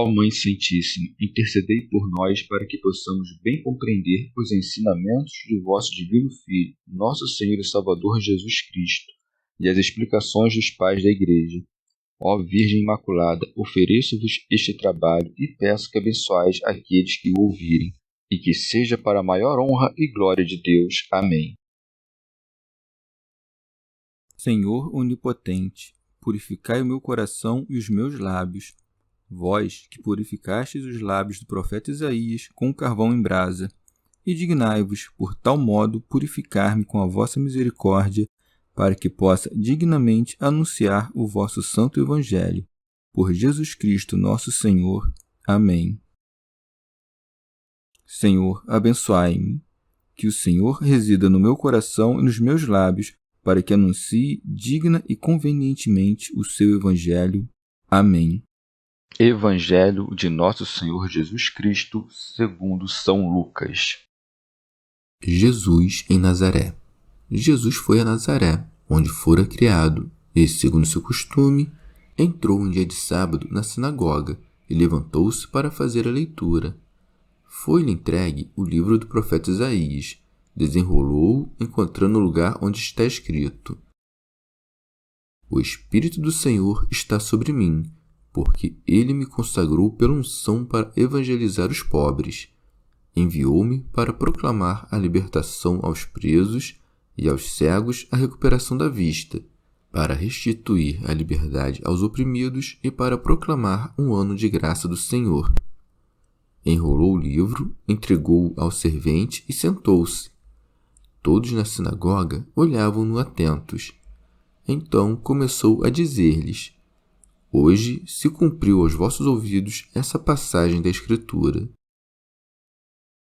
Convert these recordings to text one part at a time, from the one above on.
Ó Mãe Santíssima, intercedei por nós para que possamos bem compreender os ensinamentos de vosso Divino Filho, nosso Senhor e Salvador Jesus Cristo, e as explicações dos pais da Igreja. Ó Virgem Imaculada, ofereço-vos este trabalho e peço que abençoeis aqueles que o ouvirem, e que seja para a maior honra e glória de Deus. Amém. Senhor onipotente, purificai o meu coração e os meus lábios. Vós, que purificastes os lábios do profeta Isaías com o carvão em brasa, e dignai-vos, por tal modo, purificar-me com a vossa misericórdia, para que possa dignamente anunciar o vosso santo Evangelho. Por Jesus Cristo nosso Senhor. Amém. Senhor, abençoai-me. Que o Senhor resida no meu coração e nos meus lábios, para que anuncie digna e convenientemente o seu Evangelho. Amém. Evangelho de Nosso Senhor Jesus Cristo, segundo São Lucas. Jesus em Nazaré. Jesus foi a Nazaré, onde fora criado, e, segundo seu costume, entrou um dia de sábado na sinagoga e levantou-se para fazer a leitura. Foi-lhe entregue o livro do profeta Isaías. Desenrolou-o, encontrando o lugar onde está escrito: O Espírito do Senhor está sobre mim, porque ele me consagrou pela unção para evangelizar os pobres. Enviou-me para proclamar a libertação aos presos e aos cegos a recuperação da vista, para restituir a liberdade aos oprimidos e para proclamar um ano de graça do Senhor. Enrolou o livro, entregou-o ao servente e sentou-se. Todos na sinagoga olhavam-no atentos. Então começou a dizer-lhes: Hoje se cumpriu aos vossos ouvidos essa passagem da Escritura.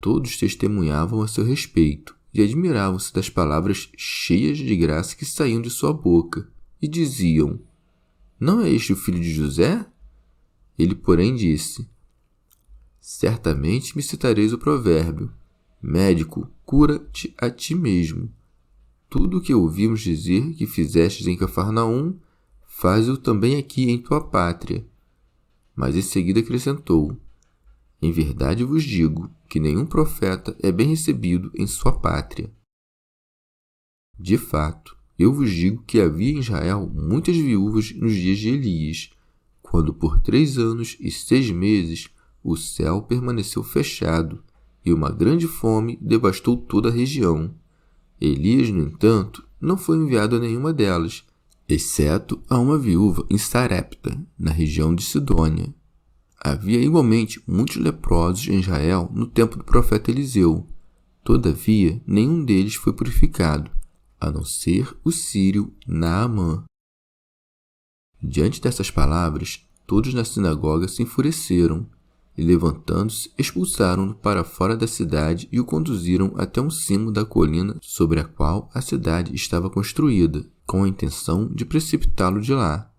Todos testemunhavam a seu respeito e admiravam-se das palavras cheias de graça que saíam de sua boca, e diziam: Não é este o filho de José? Ele, porém, disse: Certamente me citareis o provérbio: Médico, cura-te a ti mesmo. Tudo o que ouvimos dizer que fizestes em Cafarnaum, faze-o também aqui em tua pátria. Mas em seguida acrescentou: Em verdade vos digo que nenhum profeta é bem recebido em sua pátria. De fato, eu vos digo que havia em Israel muitas viúvas nos dias de Elias, quando por 3 anos e 6 meses o céu permaneceu fechado e uma grande fome devastou toda a região. Elias, no entanto, não foi enviado a nenhuma delas, exceto a uma viúva em Sarepta, na região de Sidônia. Havia igualmente muitos leprosos em Israel no tempo do profeta Eliseu. Todavia, nenhum deles foi purificado, a não ser o sírio Naamã. Diante dessas palavras, todos na sinagoga se enfureceram e, levantando-se, expulsaram-no para fora da cidade e o conduziram até um cimo da colina sobre a qual a cidade estava construída, com a intenção de precipitá-lo de lá.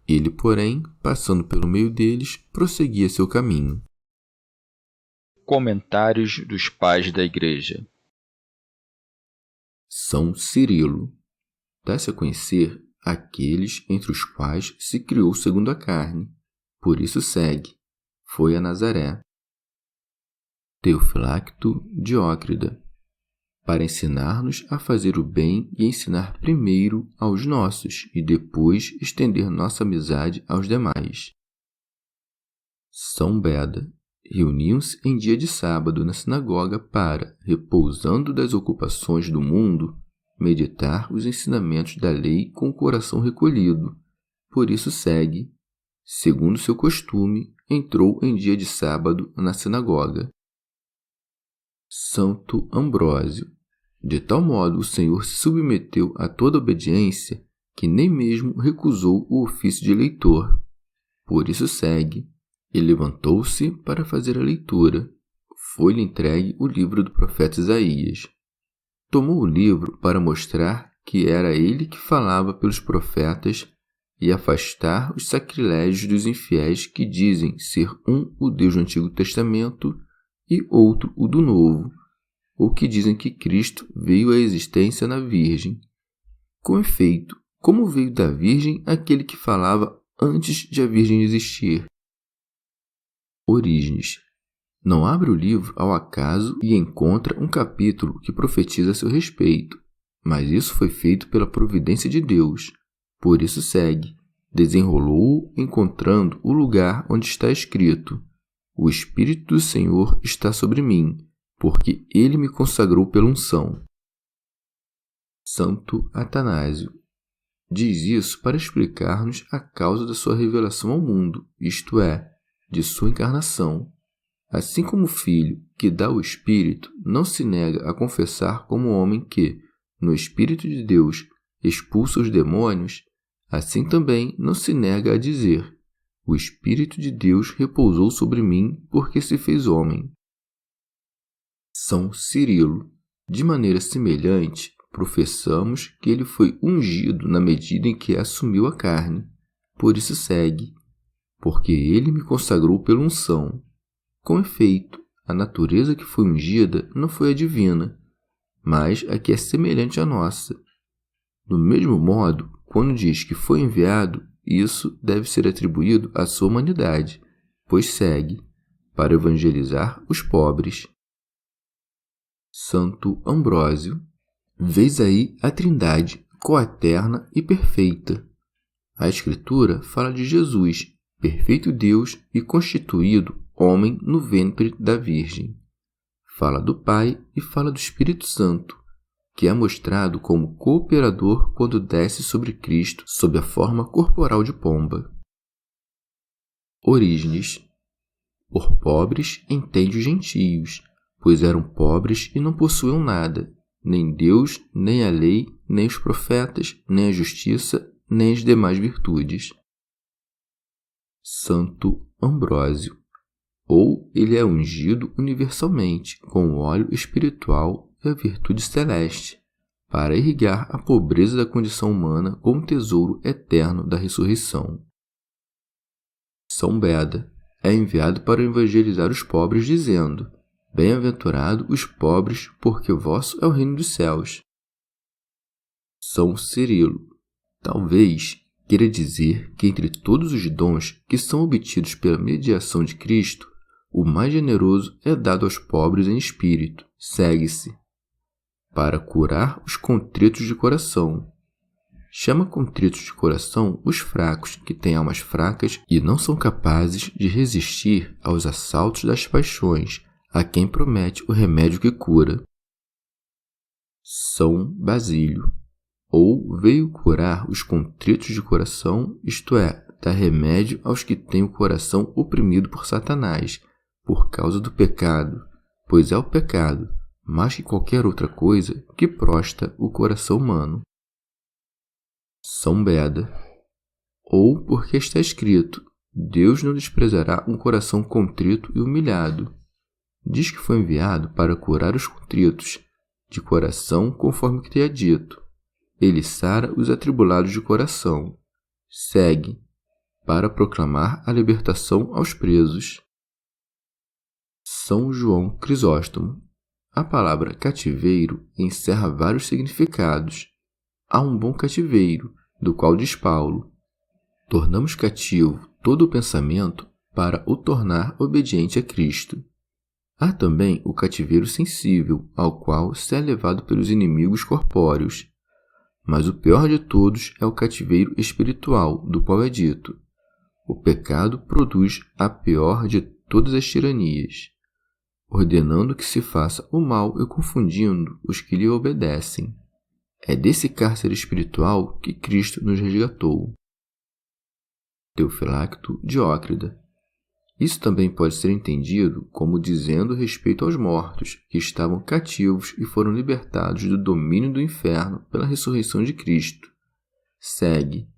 Ele, porém, passando pelo meio deles, prosseguia seu caminho. Comentários dos Pais da Igreja. São Cirilo. Dá-se a conhecer aqueles entre os quais se criou segundo a carne. Por isso segue. Foi a Nazaré. Teofilacto Diócrida. Para ensinar-nos a fazer o bem e ensinar primeiro aos nossos e depois estender nossa amizade aos demais. São Beda. Reuniam-se em dia de sábado na sinagoga para, repousando das ocupações do mundo, meditar os ensinamentos da lei com o coração recolhido. Por isso segue. Segundo seu costume, entrou em dia de sábado na sinagoga. Santo Ambrósio. De tal modo o Senhor se submeteu a toda obediência que nem mesmo recusou o ofício de leitor. Por isso segue. E levantou-se para fazer a leitura. Foi-lhe entregue o livro do profeta Isaías. Tomou o livro para mostrar que era ele que falava pelos profetas e afastar os sacrilégios dos infiéis que dizem ser um o Deus do Antigo Testamento e outro o do Novo, ou que dizem que Cristo veio à existência na Virgem. Com efeito, como veio da Virgem aquele que falava antes de a Virgem existir? Orígenes. Não abre o livro ao acaso e encontra um capítulo que profetiza a seu respeito, mas isso foi feito pela providência de Deus. Por isso segue. Desenrolou-o, encontrando o lugar onde está escrito: O Espírito do Senhor está sobre mim, porque ele me consagrou pela unção. Santo Atanásio. Diz isso para explicar-nos a causa da sua revelação ao mundo, isto é, de sua encarnação. Assim como o Filho, que dá o Espírito, não se nega a confessar como homem que, no Espírito de Deus, expulsa os demônios, assim também não se nega a dizer: O Espírito de Deus repousou sobre mim porque se fez homem. São Cirilo. De maneira semelhante, professamos que ele foi ungido na medida em que assumiu a carne. Por isso segue: Porque ele me consagrou pela unção. Com efeito, a natureza que foi ungida não foi a divina, mas a que é semelhante à nossa. Do mesmo modo, quando diz que foi enviado, isso deve ser atribuído à sua humanidade, pois segue: para evangelizar os pobres. Santo Ambrósio. Vês aí a Trindade, coeterna e perfeita. A Escritura fala de Jesus, perfeito Deus e constituído homem no ventre da Virgem. Fala do Pai e fala do Espírito Santo, que é mostrado como cooperador quando desce sobre Cristo sob a forma corporal de pomba. Orígenes. Por pobres entende os gentios, pois eram pobres e não possuíam nada, nem Deus, nem a lei, nem os profetas, nem a justiça, nem as demais virtudes. Santo Ambrósio. Ou ele é ungido universalmente com o óleo espiritual e a virtude celeste, para irrigar a pobreza da condição humana com o tesouro eterno da ressurreição. São Beda. É enviado para evangelizar os pobres, dizendo: Bem-aventurado os pobres, porque vosso é o reino dos céus. São Cirilo. Talvez queira dizer que entre todos os dons que são obtidos pela mediação de Cristo, o mais generoso é dado aos pobres em espírito. Segue-se: para curar os contritos de coração. Chama contritos de coração os fracos, que têm almas fracas e não são capazes de resistir aos assaltos das paixões, a quem promete o remédio que cura. São Basílio. Ou veio curar os contritos de coração, isto é, dar remédio aos que têm o coração oprimido por Satanás, por causa do pecado, pois é o pecado, mais que qualquer outra coisa, que prostra o coração humano. São Beda. Ou porque está escrito: Deus não desprezará um coração contrito e humilhado. Diz que foi enviado para curar os contritos de coração, conforme que tenha dito. Ele sara os atribulados de coração. Segue: para proclamar a libertação aos presos. São João Crisóstomo. A palavra cativeiro encerra vários significados. Há um bom cativeiro, do qual diz Paulo: tornamos cativo todo o pensamento para o tornar obediente a Cristo. Há também o cativeiro sensível, ao qual se é levado pelos inimigos corpóreos. Mas o pior de todos é o cativeiro espiritual, do qual é dito: o pecado produz a pior de todas as tiranias, ordenando que se faça o mal e confundindo os que lhe obedecem. É desse cárcere espiritual que Cristo nos resgatou. Teofilacto Diócrida. Isso também pode ser entendido como dizendo respeito aos mortos, que estavam cativos e foram libertados do domínio do inferno pela ressurreição de Cristo. Segue: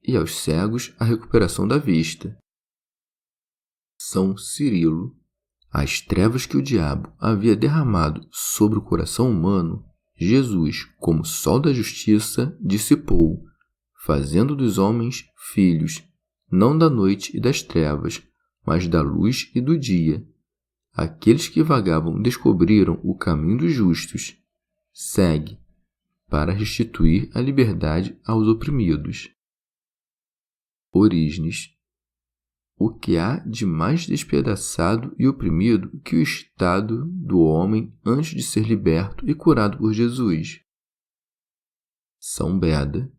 e aos cegos a recuperação da vista. São Cirilo. As trevas que o diabo havia derramado sobre o coração humano, Jesus, como sol da justiça, dissipou, fazendo dos homens filhos, não da noite e das trevas, mas da luz e do dia. Aqueles que vagavam descobriram o caminho dos justos. Segue: para restituir a liberdade aos oprimidos. Orígenes. o que há de mais despedaçado e oprimido que o estado do homem antes de ser liberto e curado por Jesus? São Beda.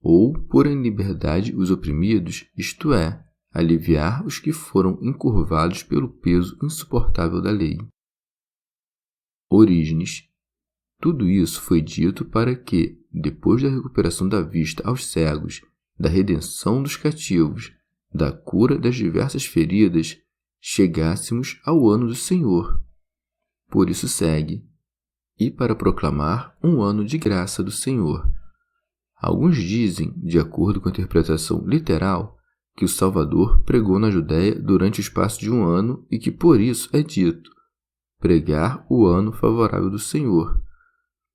Ou pôr em liberdade os oprimidos, isto é, aliviar os que foram encurvados pelo peso insuportável da lei. Orígenes. Tudo isso foi dito para que, depois da recuperação da vista aos cegos, da redenção dos cativos, da cura das diversas feridas, chegássemos ao ano do Senhor. Por isso segue, e para proclamar um ano de graça do Senhor. Alguns dizem, de acordo com a interpretação literal, que o Salvador pregou na Judéia durante o espaço de um ano e que por isso é dito pregar o ano favorável do Senhor.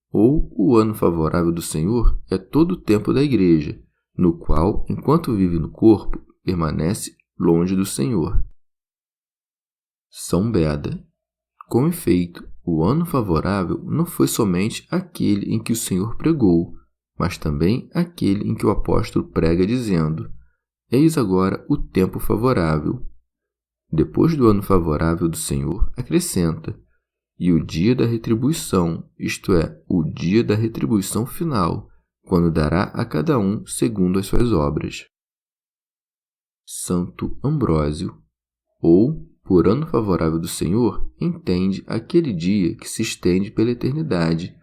Ou o ano favorável do Senhor é todo o tempo da igreja, no qual, enquanto vive no corpo, permanece longe do Senhor. São Beda. Com efeito, o ano favorável não foi somente aquele em que o Senhor pregou, mas também aquele em que o apóstolo prega dizendo: eis agora o tempo favorável. Depois do ano favorável do Senhor, acrescenta: e o dia da retribuição, isto é, o dia da retribuição final, quando dará a cada um segundo as suas obras. Santo Ambrósio. Ou, por ano favorável do Senhor, entende aquele dia que se estende pela eternidade,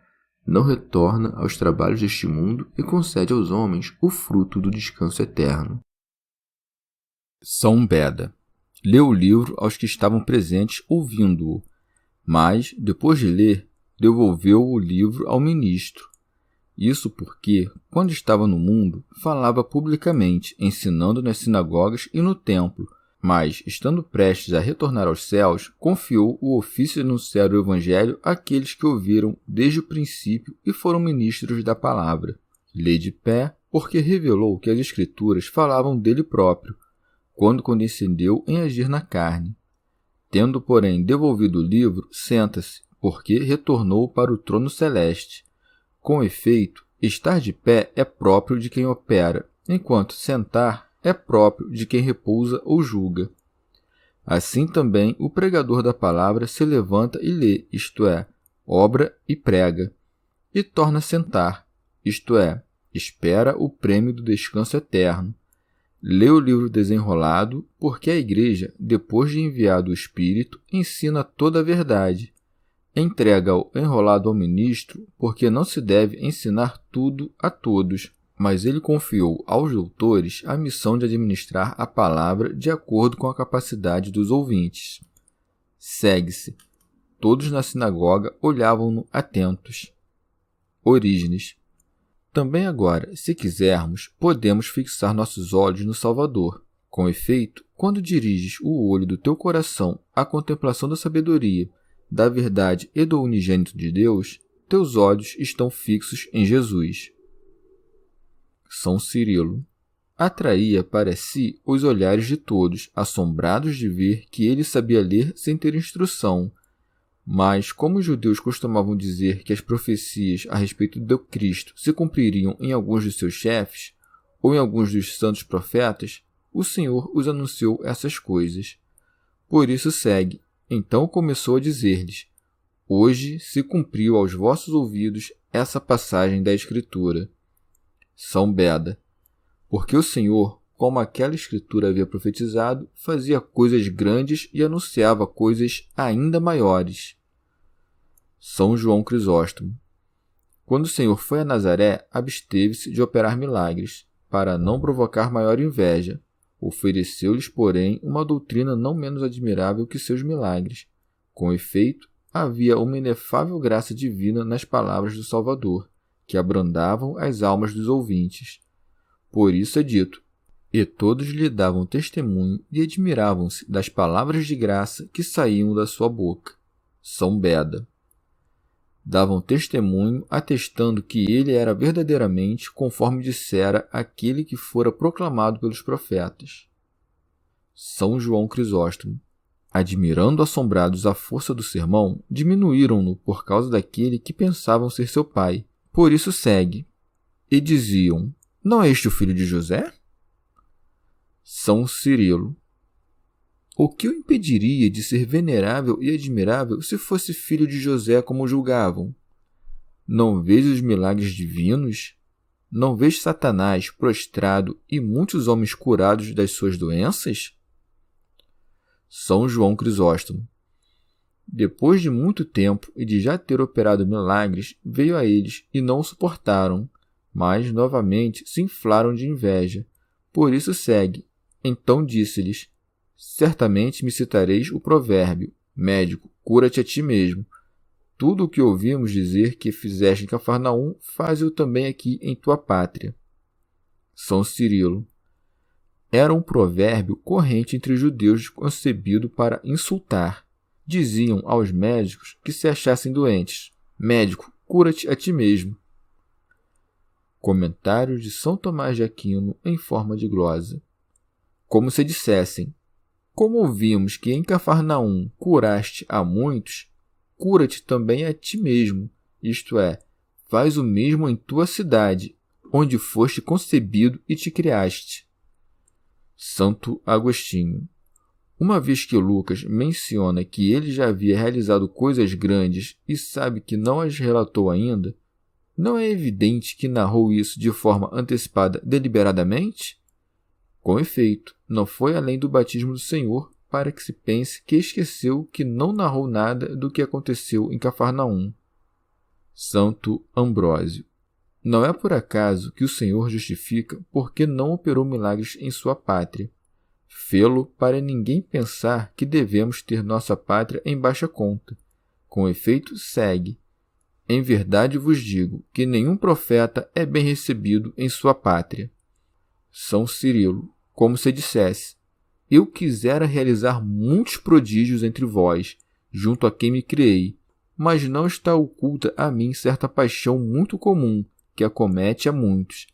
não retorna aos trabalhos deste mundo e concede aos homens o fruto do descanso eterno. São Beda. Leu o livro aos que estavam presentes ouvindo-o, mas, depois de ler, devolveu o livro ao ministro. Isso porque, quando estava no mundo, falava publicamente, ensinando nas sinagogas e no templo, mas, estando prestes a retornar aos céus, confiou o ofício de anunciar o Evangelho àqueles que ouviram desde o princípio e foram ministros da palavra. Lê de pé, porque revelou que as Escrituras falavam dele próprio, quando condescendeu em agir na carne. Tendo, porém, devolvido o livro, senta-se, porque retornou para o trono celeste. Com efeito, estar de pé é próprio de quem opera, enquanto sentar é próprio de quem repousa ou julga. Assim também o pregador da palavra se levanta e lê, isto é, obra e prega, e torna a sentar, isto é, espera o prêmio do descanso eterno. Lê o livro desenrolado, porque a igreja, depois de enviado o Espírito, ensina toda a verdade. Entrega-o enrolado ao ministro, porque não se deve ensinar tudo a todos, mas ele confiou aos doutores a missão de administrar a palavra de acordo com a capacidade dos ouvintes. Segue-se. Todos na sinagoga olhavam-no atentos. Orígenes. Também agora, se quisermos, podemos fixar nossos olhos no Salvador. Com efeito, quando diriges o olho do teu coração à contemplação da sabedoria, da verdade e do unigênito de Deus, teus olhos estão fixos em Jesus. São Cirilo. Atraía para si os olhares de todos, assombrados de ver que ele sabia ler sem ter instrução. Mas, como os judeus costumavam dizer que as profecias a respeito do Cristo se cumpririam em alguns dos seus chefes, ou em alguns dos santos profetas, o Senhor os anunciou essas coisas. Por isso segue. Então começou a dizer-lhes: hoje se cumpriu aos vossos ouvidos essa passagem da Escritura. São Beda. Porque o Senhor, como aquela Escritura havia profetizado, fazia coisas grandes e anunciava coisas ainda maiores. São João Crisóstomo. Quando o Senhor foi a Nazaré, absteve-se de operar milagres, para não provocar maior inveja. Ofereceu-lhes, porém, uma doutrina não menos admirável que seus milagres. Com efeito, havia uma inefável graça divina nas palavras do Salvador, que abrandavam as almas dos ouvintes. Por isso é dito: e todos lhe davam testemunho e admiravam-se das palavras de graça que saíam da sua boca. São Beda. Davam testemunho, atestando que ele era verdadeiramente conforme dissera aquele que fora proclamado pelos profetas. São João Crisóstomo. Admirando assombrados a força do sermão, diminuíram-no por causa daquele que pensavam ser seu pai. Por isso segue. E diziam: não é este o filho de José? São Cirilo. O que o impediria de ser venerável e admirável se fosse filho de José, como julgavam? Não vês os milagres divinos? Não vês Satanás prostrado e muitos homens curados das suas doenças? São João Crisóstomo. Depois de muito tempo e de já ter operado milagres, veio a eles e não o suportaram, mas novamente se inflaram de inveja. Por isso segue. Então disse-lhes: certamente me citareis o provérbio: médico, cura-te a ti mesmo. Tudo o que ouvimos dizer que fizeste em Cafarnaum, faze-o também aqui em tua pátria. São Cirilo. Era um provérbio corrente entre os judeus concebido para insultar. Diziam aos médicos que se achassem doentes: médico, cura-te a ti mesmo. Comentários de São Tomás de Aquino em forma de glosa. Como se dissessem: como ouvimos que em Cafarnaum curaste a muitos, cura-te também a ti mesmo, isto é, faz o mesmo em tua cidade, onde foste concebido e te criaste. Santo Agostinho. Uma vez que Lucas menciona que ele já havia realizado coisas grandes e sabe que não as relatou ainda, não é evidente que narrou isso de forma antecipada deliberadamente? Com efeito, não foi além do batismo do Senhor para que se pense que esqueceu que não narrou nada do que aconteceu em Cafarnaum. Santo Ambrósio. Não é por acaso que o Senhor justifica porque não operou milagres em sua pátria. Fê-lo para ninguém pensar que devemos ter nossa pátria em baixa conta. Com efeito, segue: em verdade vos digo que nenhum profeta é bem recebido em sua pátria. São Cirilo. Como se dissesse: eu quisera realizar muitos prodígios entre vós, junto a quem me criei, mas não está oculta a mim certa paixão muito comum, que acomete a muitos.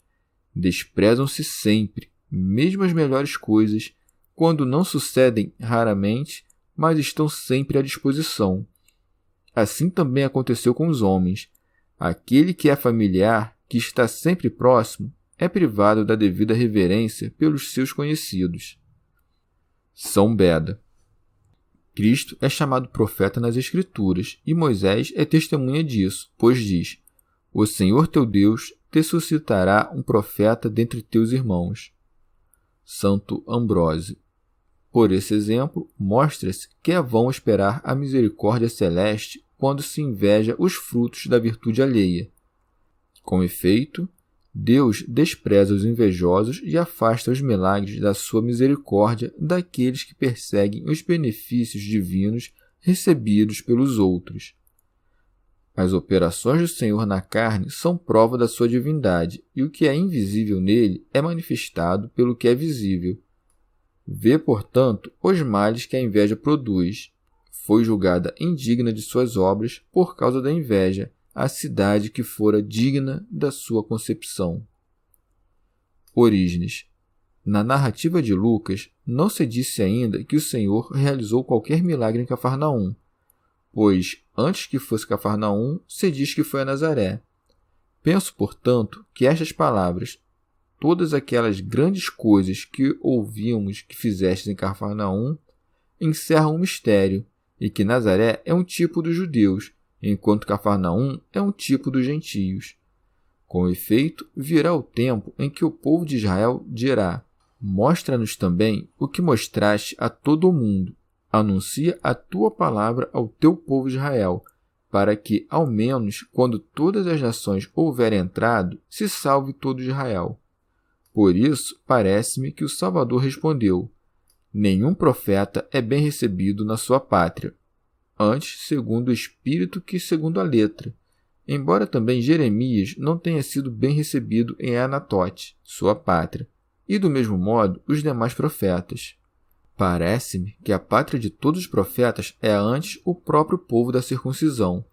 Desprezam-se sempre, mesmo as melhores coisas, quando não sucedem raramente, mas estão sempre à disposição. Assim também aconteceu com os homens. Aquele que é familiar, que está sempre próximo, é privado da devida reverência pelos seus conhecidos. São Beda. Cristo é chamado profeta nas Escrituras, e Moisés é testemunha disso, pois diz: o Senhor teu Deus te suscitará um profeta dentre teus irmãos. Santo Ambrósio. Por esse exemplo, mostra-se que é vão esperar a misericórdia celeste quando se inveja os frutos da virtude alheia. Com efeito, Deus despreza os invejosos e afasta os milagres da sua misericórdia daqueles que perseguem os benefícios divinos recebidos pelos outros. As operações do Senhor na carne são prova da sua divindade, e o que é invisível nele é manifestado pelo que é visível. Vê, portanto, os males que a inveja produz. Foi julgada indigna de suas obras por causa da inveja a cidade que fora digna da sua concepção. Orígenes. Na narrativa de Lucas, não se disse ainda que o Senhor realizou qualquer milagre em Cafarnaum, pois, antes que fosse Cafarnaum, se diz que foi a Nazaré. Penso, portanto, que estas palavras, todas aquelas grandes coisas que ouvimos que fizestes em Cafarnaum, encerram um mistério, e que Nazaré é um tipo dos judeus, enquanto Cafarnaum é um tipo dos gentios. Com efeito, virá o tempo em que o povo de Israel dirá: mostra-nos também o que mostraste a todo o mundo, anuncia a tua palavra ao teu povo Israel, para que, ao menos, quando todas as nações houverem entrado, se salve todo Israel. Por isso, parece-me que o Salvador respondeu: nenhum profeta é bem recebido na sua pátria, antes segundo o espírito que segundo a letra, embora também Jeremias não tenha sido bem recebido em Anatote, sua pátria, e do mesmo modo os demais profetas. Parece-me que a pátria de todos os profetas é antes o próprio povo da circuncisão.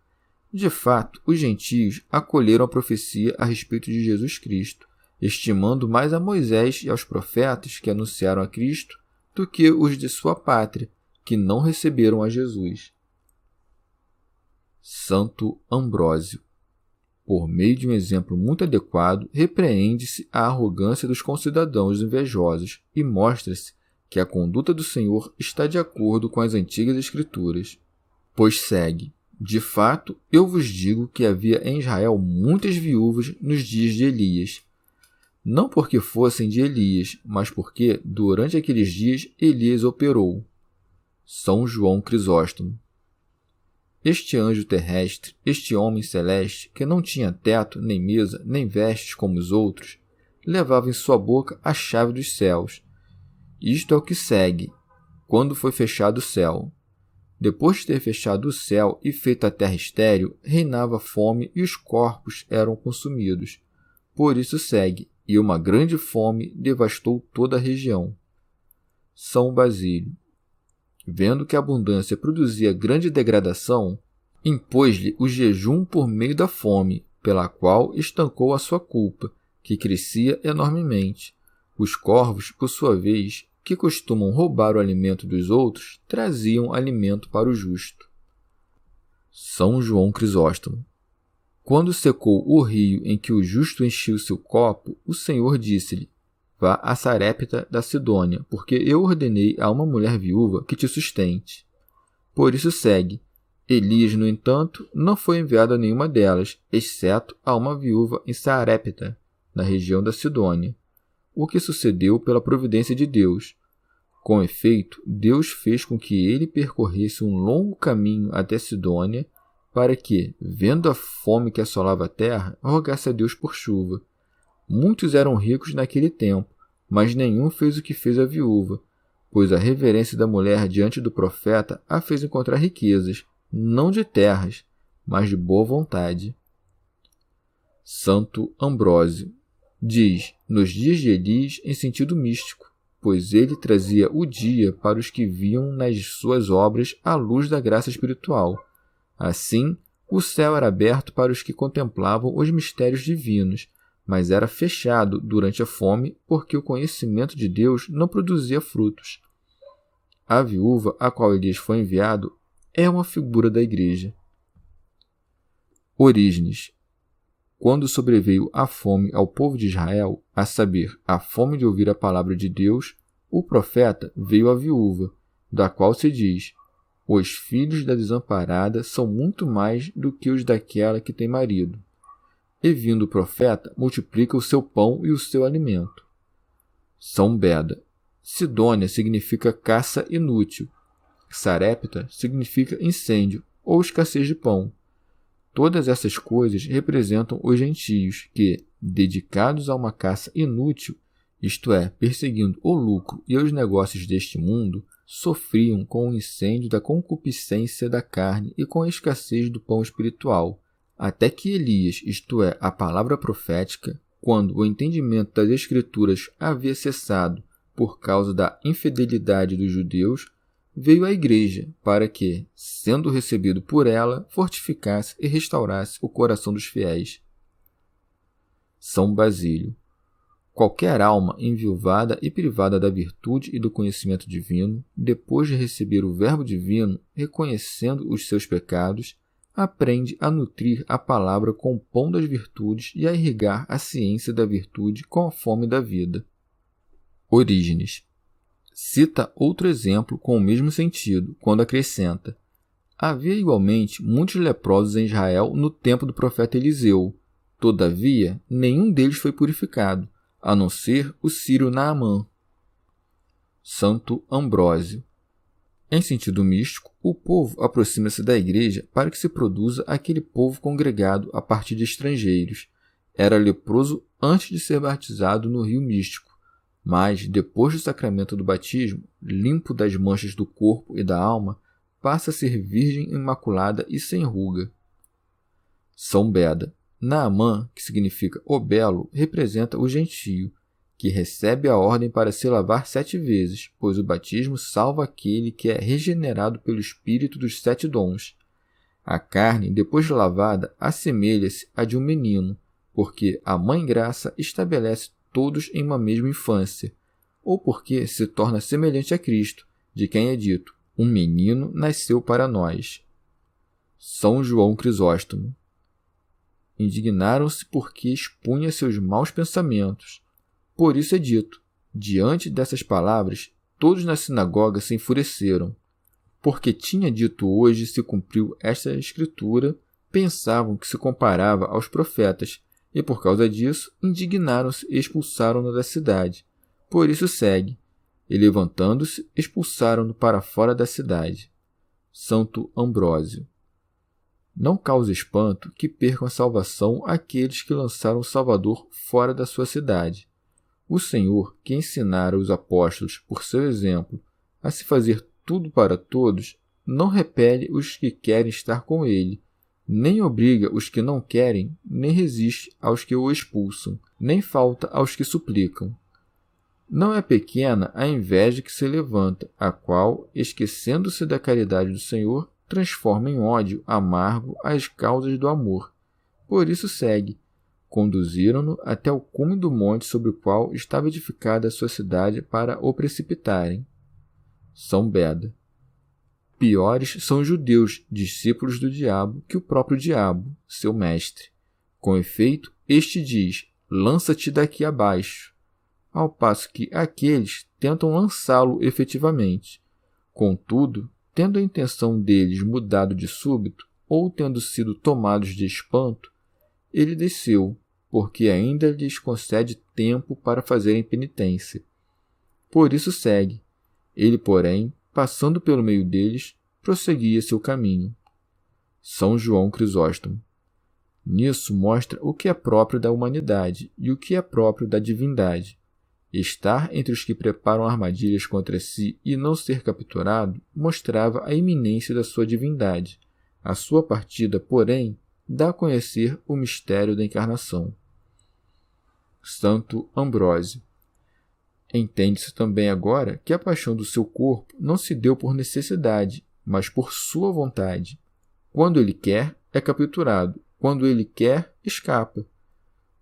De fato, os gentios acolheram a profecia a respeito de Jesus Cristo, estimando mais a Moisés e aos profetas que anunciaram a Cristo do que os de sua pátria, que não receberam a Jesus. Santo Ambrósio. Por meio de um exemplo muito adequado, repreende-se a arrogância dos concidadãos invejosos e mostra-se que a conduta do Senhor está de acordo com as antigas Escrituras. Pois segue: de fato, eu vos digo que havia em Israel muitas viúvas nos dias de Elias. Não porque fossem de Elias, mas porque, durante aqueles dias, Elias operou. São João Crisóstomo. Este anjo terrestre, este homem celeste, que não tinha teto, nem mesa, nem vestes como os outros, levava em sua boca a chave dos céus. Isto é o que segue, quando foi fechado o céu. Depois de ter fechado o céu e feito a terra estéril, reinava a fome e os corpos eram consumidos. Por isso segue, e uma grande fome devastou toda a região. São Basílio. Vendo que a abundância produzia grande degradação, impôs-lhe o jejum por meio da fome, pela qual estancou a sua culpa, que crescia enormemente. Os corvos, por sua vez, que costumam roubar o alimento dos outros, traziam alimento para o justo. São João Crisóstomo. Quando secou o rio em que o justo encheu seu copo, o Senhor disse-lhe: vá a Sarepta da Sidônia, porque eu ordenei a uma mulher viúva que te sustente. Por isso segue: Elias, no entanto, não foi enviado a nenhuma delas, exceto a uma viúva em Sarepta, na região da Sidônia, o que sucedeu pela providência de Deus. Com efeito, Deus fez com que ele percorresse um longo caminho até Sidônia, para que, vendo a fome que assolava a terra, rogasse a Deus por chuva. Muitos eram ricos naquele tempo, mas nenhum fez o que fez a viúva, pois a reverência da mulher diante do profeta a fez encontrar riquezas, não de terras, mas de boa vontade. Santo Ambrósio diz, nos dias de Elias, em sentido místico, pois ele trazia o dia para os que viam nas suas obras a luz da graça espiritual. Assim, o céu era aberto para os que contemplavam os mistérios divinos, mas era fechado durante a fome, porque o conhecimento de Deus não produzia frutos. A viúva a qual Elias foi enviado é uma figura da igreja. Orígenes. Quando sobreveio a fome ao povo de Israel, a saber, a fome de ouvir a palavra de Deus, o profeta veio à viúva, da qual se diz: os filhos da desamparada são muito mais do que os daquela que tem marido. E vindo o profeta, multiplica o seu pão e o seu alimento. São Beda. Sidônia significa caça inútil. Sarepta significa incêndio ou escassez de pão. Todas essas coisas representam os gentios que, dedicados a uma caça inútil, isto é, perseguindo o lucro e os negócios deste mundo, sofriam com o incêndio da concupiscência da carne e com a escassez do pão espiritual, até que Elias, isto é, a palavra profética, quando o entendimento das Escrituras havia cessado por causa da infidelidade dos judeus, veio à igreja para que, sendo recebido por ela, fortificasse e restaurasse o coração dos fiéis. São Basílio. Qualquer alma enviuvada e privada da virtude e do conhecimento divino, depois de receber o Verbo divino, reconhecendo os seus pecados, aprende a nutrir a palavra com o pão das virtudes e a irrigar a ciência da virtude com a fome da vida. Orígenes. Cita outro exemplo com o mesmo sentido, quando acrescenta: havia igualmente muitos leprosos em Israel no tempo do profeta Eliseu. Todavia, nenhum deles foi purificado, a não ser o sírio Naamã. Santo Ambrósio. Em sentido místico, o povo aproxima-se da igreja para que se produza aquele povo congregado a partir de estrangeiros. Era leproso antes de ser batizado no rio místico, mas, depois do sacramento do batismo, limpo das manchas do corpo e da alma, passa a ser virgem imaculada e sem ruga. São Beda. Naamã, que significa o belo, representa o gentio, que recebe a ordem para se lavar 7 vezes, pois o batismo salva aquele que é regenerado pelo Espírito dos 7 dons. A carne, depois de lavada, assemelha-se à de um menino, porque a Mãe Graça estabelece todos em uma mesma infância, ou porque se torna semelhante a Cristo, de quem é dito: um menino nasceu para nós. São João Crisóstomo. Indignaram-se porque expunha seus maus pensamentos. Por isso é dito: diante dessas palavras, todos na sinagoga se enfureceram. Porque tinha dito hoje se cumpriu esta escritura, pensavam que se comparava aos profetas, e por causa disso indignaram-se e expulsaram-no da cidade. Por isso segue, e levantando-se, expulsaram-no para fora da cidade. Santo Ambrósio. Não cause espanto que percam a salvação aqueles que lançaram o Salvador fora da sua cidade. O Senhor, que ensinara os apóstolos, por seu exemplo, a se fazer tudo para todos, não repele os que querem estar com ele, nem obriga os que não querem, nem resiste aos que o expulsam, nem falta aos que suplicam. Não é pequena a inveja que se levanta, a qual, esquecendo-se da caridade do Senhor, transforma em ódio amargo as causas do amor. Por isso segue. Conduziram-no até o cume do monte sobre o qual estava edificada a sua cidade para o precipitarem. São Beda. Piores são os judeus, discípulos do diabo, que o próprio diabo, seu mestre. Com efeito, este diz, lança-te daqui abaixo, ao passo que aqueles tentam lançá-lo efetivamente. Contudo, tendo a intenção deles mudado de súbito, ou tendo sido tomados de espanto, ele desceu, porque ainda lhes concede tempo para fazerem penitência. Por isso segue. Ele, porém, passando pelo meio deles, prosseguia seu caminho. São João Crisóstomo. Nisso mostra o que é próprio da humanidade e o que é próprio da divindade. Estar entre os que preparam armadilhas contra si e não ser capturado mostrava a iminência da sua divindade. A sua partida, porém, dá a conhecer o mistério da encarnação. Santo Ambrósio. Entende-se também agora que a paixão do seu corpo não se deu por necessidade, mas por sua vontade. Quando ele quer, é capturado. Quando ele quer, escapa.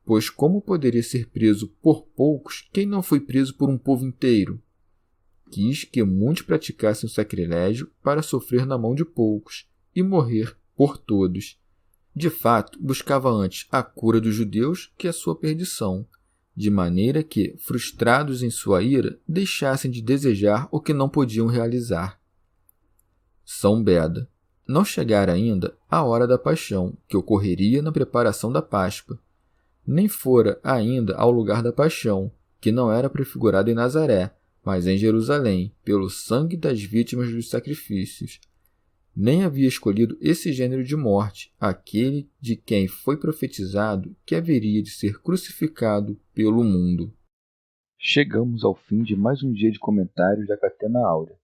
Pois como poderia ser preso por poucos quem não foi preso por um povo inteiro? Quis que muitos praticassem o sacrilégio para sofrer na mão de poucos e morrer por todos. De fato, buscava antes a cura dos judeus que a sua perdição, de maneira que, frustrados em sua ira, deixassem de desejar o que não podiam realizar. São Beda. Não chegara ainda a hora da paixão, que ocorreria na preparação da Páscoa. Nem fora ainda ao lugar da paixão, que não era prefigurado em Nazaré, mas em Jerusalém, pelo sangue das vítimas dos sacrifícios. Nem havia escolhido esse gênero de morte, aquele de quem foi profetizado que haveria de ser crucificado pelo mundo. Chegamos ao fim de mais um dia de comentários da Catena Áurea.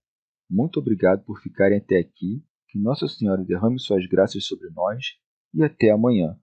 Muito obrigado por ficarem até aqui, que Nossa Senhora derrame suas graças sobre nós e até amanhã.